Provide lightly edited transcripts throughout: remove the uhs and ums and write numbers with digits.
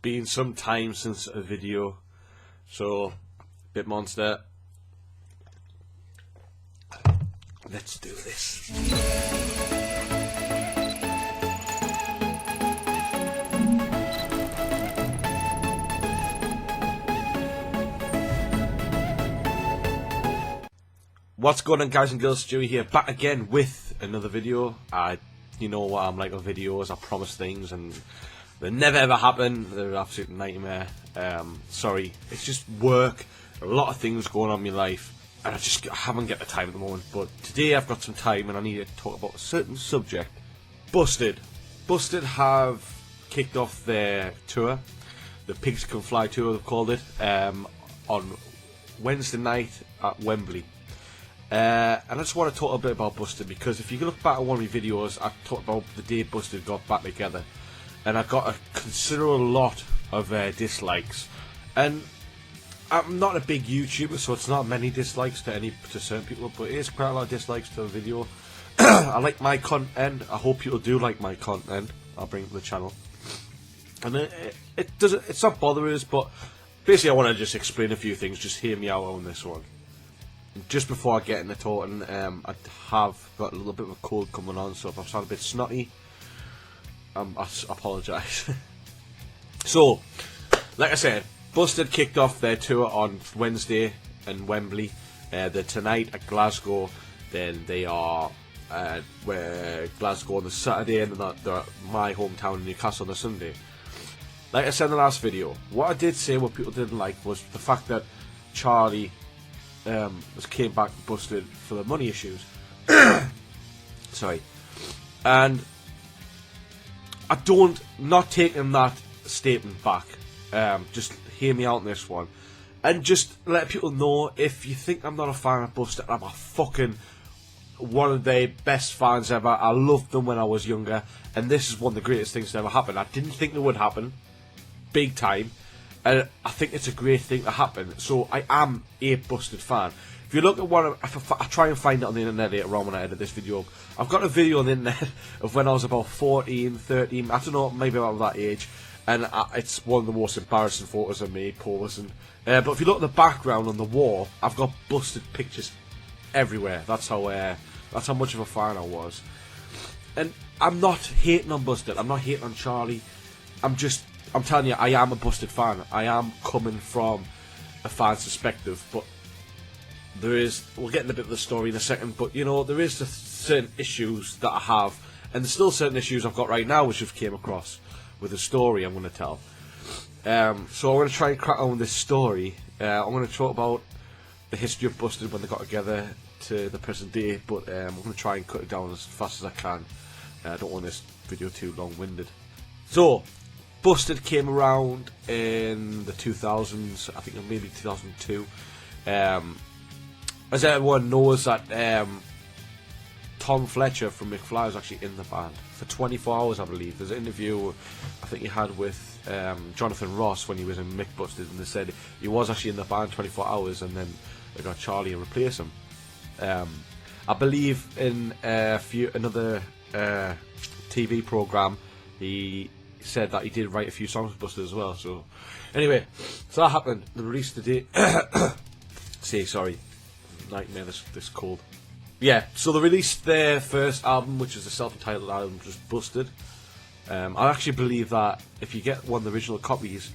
been some time since a video, so Bit Monster, let's do this. What's going on, guys and girls? Stewie here, back again with another video. You know what I'm like with videos, I promise things and they never ever happen. They're an absolute nightmare. Sorry, it's just work, a lot of things going on in my life, and I haven't got the time at the moment. But today I've got some time and I need to talk about a certain subject. Busted have kicked off their tour, the Pigs Can Fly tour they've called it, on Wednesday night at Wembley. And I just want to talk a bit about Busted, because if you look back at one of my videos, I talked about the day Busted got back together, and I got a considerable lot of dislikes. And I'm not a big YouTuber, so it's not many dislikes to certain people, but it is quite a lot of dislikes to the video. I like my content. I hope people do like my content. I'll bring it to the channel, and it's not bothering us, but basically I want to just explain a few things. Just hear me out on this one. Just before I get into talking, I have got a little bit of a cold coming on, so if I sound a bit snotty, I apologise. So, like I said, Busted kicked off their tour on Wednesday in Wembley. They're tonight at Glasgow, then they are Glasgow on the Saturday, and they're at my hometown in Newcastle on the Sunday. Like I said in the last video, what I did say what people didn't like was the fact that Charlie came back Busted for the money issues. Sorry. And I not taking that statement back. Just hear me out on this one, and just let people know, if you think I'm not a fan of Busted, I'm a fucking one of their best fans ever. I loved them when I was younger, and this is one of the greatest things that ever happened. I didn't think it would happen, big time. And I think it's a great thing to happen. So I am a Busted fan. If you look at one, I try and find it on the internet later on when I edit this video. I've got a video on the internet of when I was about 14, 13, I don't know, maybe about that age. And it's one of the most embarrassing photos of me posing. But if you look at the background on the wall, I've got Busted pictures everywhere. That's how much of a fan I was. And I'm not hating on Busted. I'm not hating on Charlie. I'm telling you, I am a Busted fan. I am coming from a fan's perspective, but we'll get into a bit of the story in a second, but you know, there is certain issues that I have, and there's still certain issues I've got right now which I've came across with the story I'm going to tell. So I'm going to try and crack on with this story. I'm going to talk about the history of Busted when they got together to the present day, but I'm going to try and cut it down as fast as I can. I don't want this video too long-winded. So, Busted came around in the 2000s, I think maybe 2002. As everyone knows, that Tom Fletcher from McFly was actually in the band for 24 hours, I believe. There's an interview I think he had with Jonathan Ross when he was in Mick Busted, and they said he was actually in the band 24 hours, and then they got Charlie to replace him. I believe in another TV program, he said that he did write a few songs with Busted as well. So anyway, so that happened. They released the date. Sorry, nightmare, this cold. Yeah, so they released their first album, which is the self-entitled album, just Busted. I actually believe that if you get one of the original copies,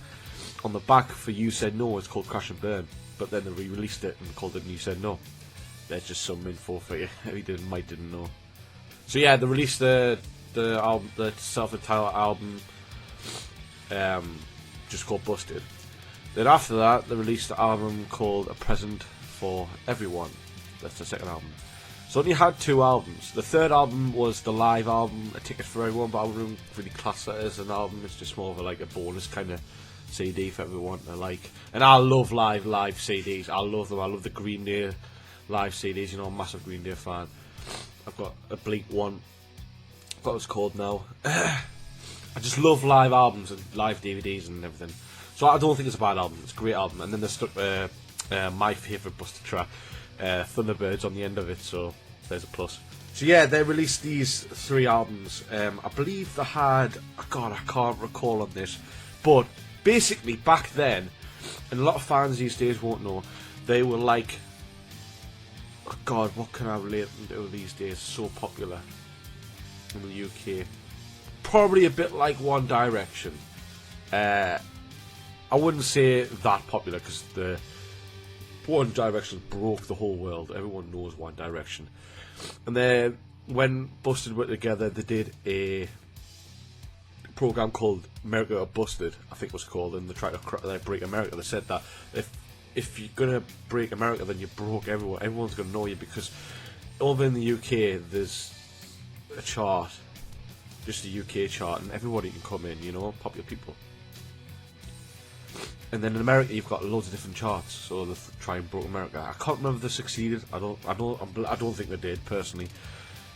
on the back for You Said No, it's called Crash and Burn, but then they re-released it and called it You Said No. There's just some info for you who didn't know. So yeah, they released the album, the self-entitled album, just called Busted. Then after that, they released the album called A Present for Everyone. That's the second album. So only had two albums. The third album was the live album, A Ticket for Everyone, but I wouldn't really class that as an album. It's just more of a bonus kind of CD for everyone to like. And I love live CDs. I love them. I love the Green Day live CDs. You know, I'm a massive Green Day fan. I've got a Bleak one. I forgot what it's called now. I just love live albums and live DVDs and everything. So I don't think it's a bad album. It's a great album. And then they stuck my favourite Busted track, Thunderbirds, on the end of it. So there's a plus. So yeah, they released these three albums. I believe they had, God, I can't recall on this, but basically back then, and a lot of fans these days won't know, they were like, oh God, what can I relate them to these days? So popular in the UK. Probably a bit like One Direction. I wouldn't say that popular because the One Direction broke the whole world. Everyone knows One Direction. And then when Busted were together, they did a program called America Got Busted, I think it was called, and they tried to break America. They said that if you're gonna break America, then you broke everyone. Everyone's gonna know you, because over in the UK there's a chart, just a UK chart, and everybody can come in, you know, popular people. And then in America you've got loads of different charts, so they try and broke America. I can't remember if they succeeded. I don't think they did personally.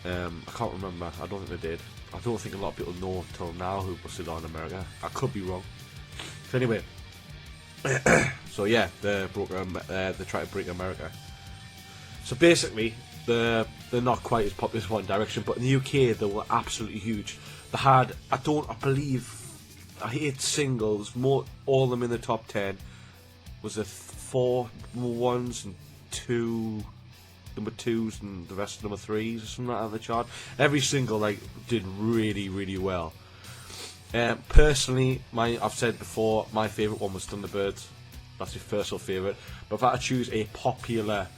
I can't remember. I don't think they did. I don't think a lot of people know till now who Busted are in America. I could be wrong. So anyway, so yeah, they try to break America. So basically, they're not quite as popular as One Direction, but in the UK they were absolutely huge. They had, I believe, 8 singles, all of them in the top 10. Was there 4 number 1s and 2 number 2s and the rest number 3s or something like that on the chart. Every single did really, really well. Personally, I've said before, my favourite one was Thunderbirds. That's my personal favourite. But if I had to choose a popular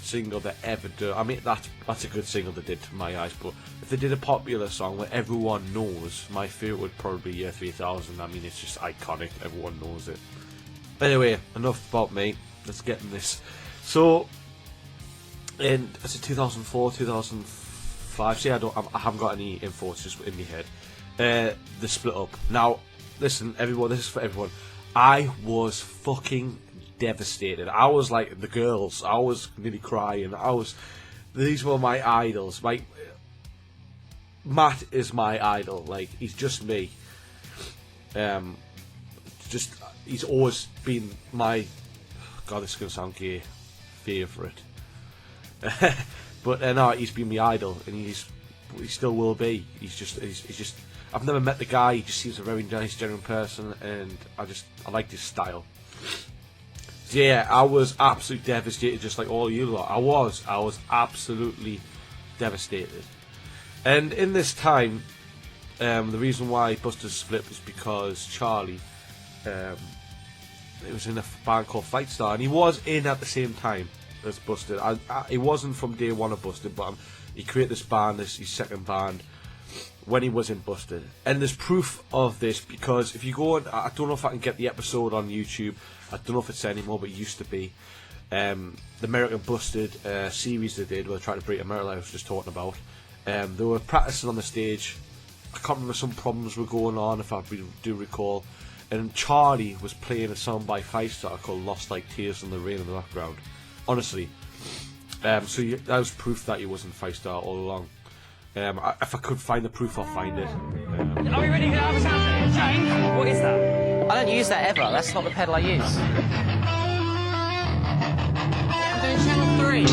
single that ever did, I mean that's a good single they did to my eyes, but if they did a popular song that everyone knows, my favourite would probably be Year 3000. I mean, it's just iconic, everyone knows it. Anyway, enough about me, let's get in this. So in 2004, 2005, see, I haven't got any info, it's just in my head. They split up. Now listen everyone, this is for everyone. I was fucking devastated. I was like the girls. I was nearly crying. These were my idols. Matt is my idol. Like, he's just me. He's always been my, God, this is gonna sound gay, favourite. But no, he's been my idol, and he still will be. He's just. I've never met the guy. He just seems a very nice, genuine person, and I like his style. So yeah, I was absolutely devastated, just like all you lot. I was absolutely devastated. And in this time, the reason why Busted split was because Charlie, he was in a band called Fightstar, and he was in at the same time as Busted. He wasn't from day one of Busted, but he created this band, his second band, when he was in Busted. And there's proof of this, because if you go on, I don't know if I can get the episode on YouTube, I don't know if it's there anymore, but it used to be, the American Busted series they did, where they tried to break America, I was just talking about. They were practicing on the stage. I can't remember, some problems were going on, if I do recall, and Charlie was playing a song by Fightstar called Lost Like Tears in the Rain in the background. Honestly. So that was proof that he was in Fightstar all along. If I could find the proof, I'll find it. Are we ready to have a sound change? What is that? I don't use that ever. That's not the pedal I use. I'm doing channel 3.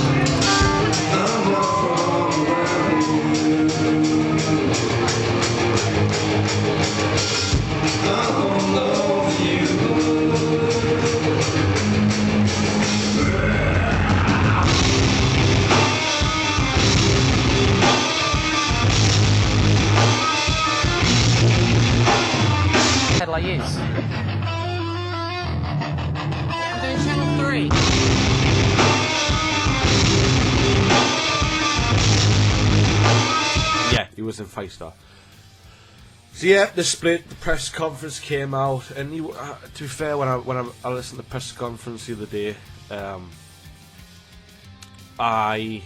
Pedal I use. I'm doing channel 3. Yeah, he was in Fightstar. So yeah, the split, the press conference came out, and to be fair, when I listened to the press conference the other day, I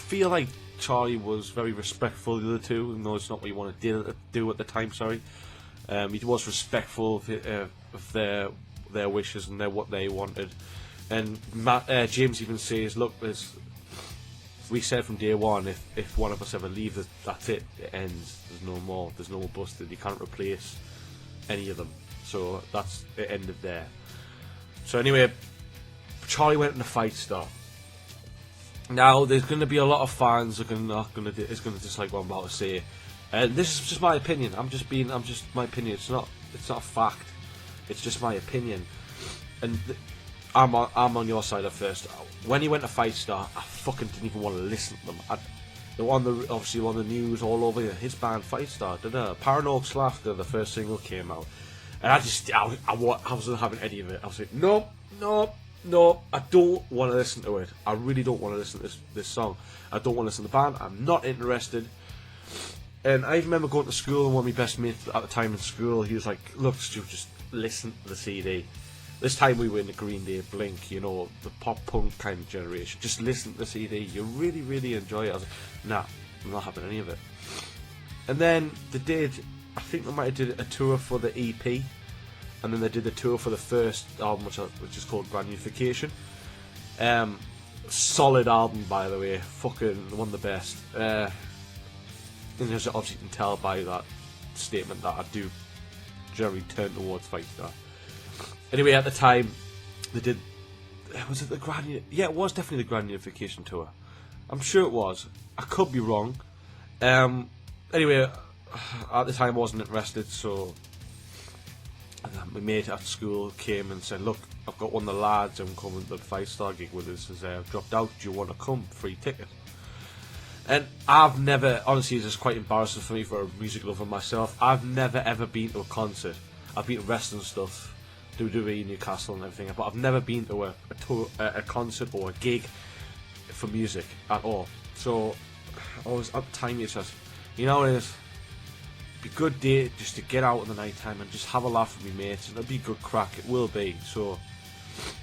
feel like Charlie was very respectful of the other two, even though it's not what you want to do at the time. Sorry, he was respectful of their wishes and what they wanted. And James even says, "Look, we said from day one, if one of us ever leaves, that's it. It ends. There's no more. There's no more Busted. You can't replace any of them. So that's it. Ended there." So anyway, Charlie went into Fightstar. Now there's going to be a lot of fans who are not going to. It's going to dislike what I'm about to say. And this is just my opinion. I'm just my opinion. It's not a fact. It's just my opinion. And I'm on your side at first. When he went to Fight Star, I fucking didn't even want to listen to them. They were obviously on the news all over. His band Fight Star, Paranox Laughter, the first single came out, and I wasn't having any of it. I was like, no, I don't want to listen to it. I really don't want to listen to this song. I don't want to listen to the band. I'm not interested. And I remember going to school, and one of my best mates at the time in school, he was like, look, Stu, just listen to the CD. This time we were in the Green Day, Blink, you know, the pop punk kind of generation. Just listen to the CD. You really, really enjoy it. I was like, nah, I'm not having any of it. And then I think they might have did a tour for the EP, and then they did the tour for the first album, which is called Brand Unification. Solid album, by the way. Fucking one of the best. And as obviously you can tell by that statement that I do generally turn towards Fight Star. Anyway, at the time, they did. Was it the Grand? Yeah, it was definitely the Grand Unification tour. I'm sure it was. I could be wrong. Anyway, at the time I wasn't interested, so my mate at school came and said, "Look, I've got one of the lads who's coming to the Fight Star gig with us. Has dropped out. Do you want to come? Free ticket." And I've never, honestly, this is quite embarrassing for me for a music lover myself. I've never ever been to a concert. I've been to wrestling stuff. WWE, Newcastle and everything, but I've never been to a tour, a concert or a gig for music at all. So I was at the time, it's just, you know, it'd be a good day just to get out in the night time and just have a laugh with my mates, and it'll be good crack. It will be. So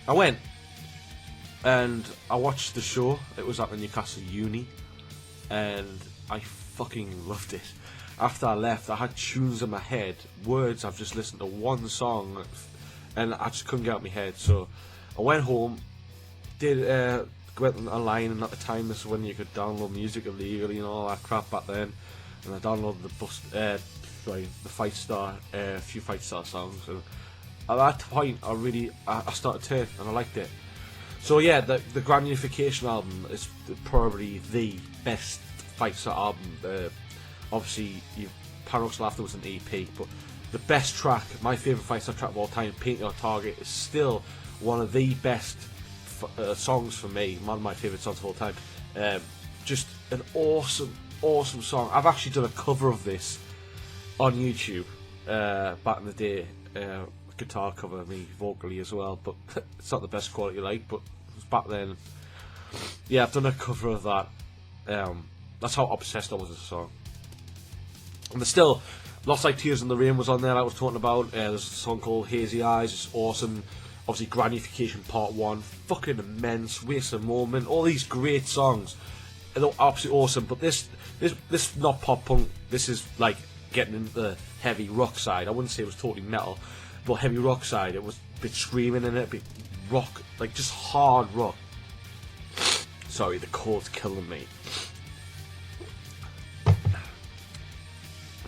I went and I watched the show. It was at the Newcastle Uni, and I fucking loved it. After I left, I had tunes in my head, words I've just listened to one song, and I just couldn't get out of my head. So I went home, went online, and at the time this is when you could download music illegally and all that crap back then. And I downloaded the Fight Star, a few Fight Star songs, and at that point I started turning and I liked it. So yeah, the Grand Unification album is probably the best Fight Star album. Obviously, Paranox Laughter was an EP, but the best track, my favourite Fight Star track of all time, Paint Your Target, is still one of the best songs for me, one of my favourite songs of all time. Just an awesome song. I've actually done a cover of this on YouTube back in the day, guitar cover, me vocally as well, but it's not the best quality but it was back then. Yeah, I've done a cover of that. That's how obsessed I was with the song. And there's still Lost Like Tears in the Rain was on there, I was talking about. There's a song called Hazy Eyes, it's awesome. Obviously Grand Unification Part 1, fucking immense, Waste a Moment, all these great songs. They're absolutely awesome, but this is not pop punk, this is like getting into the heavy rock side. I wouldn't say it was totally metal, but heavy rock side. It was a bit screaming in it, a bit rock, like just hard rock. Sorry, the cold's killing me.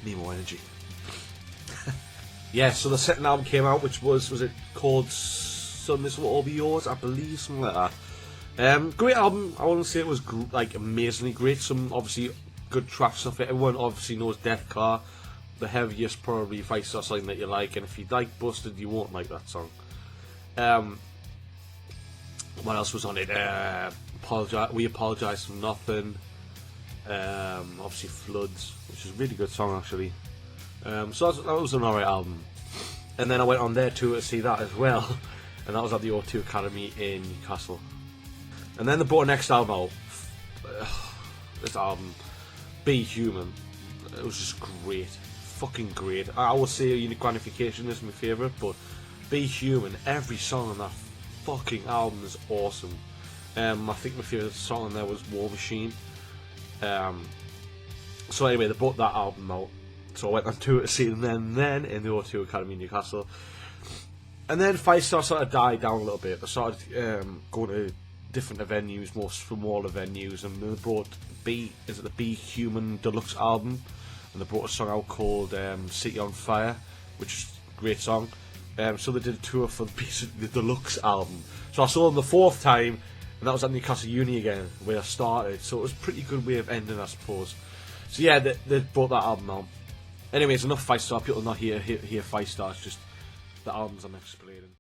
Need more energy. Yeah, so the second album came out, which was it called Son, This Will All Be Yours, I believe, something like that. Great album. I wouldn't say it was like amazingly great. Some obviously good tracks off it. Everyone obviously knows Death Car, the heaviest probably Fight Star song that you like, and if you like Busted, you won't like that song. What else was on it? We Apologise For Nothing. Obviously Floods, which is a really good song actually. So that was an alright album. And then I went on there to see that as well, and that was at the O2 Academy in Newcastle. And then they brought a next album out. This album, Be Human, it was just great, fucking great. I would say Grand Unification is my favourite, but Be Human, every song on that fucking album is awesome. I think my favourite song on there was War Machine. So anyway, they brought that album out, so I went on to see them then in the O2 Academy in Newcastle. And then Fight Star sort of died down a little bit. They started going to different venues, more smaller venues, and they brought the Be Human Deluxe album, and they brought a song out called City on Fire, which is a great song. So they did a tour for the Deluxe album. So I saw them the fourth time, and that was at Newcastle Uni again, where I started. So it was a pretty good way of ending, I suppose. So yeah, they brought that album out. Anyways, enough 5 star. People not here 5 stars. Just the albums I'm explaining.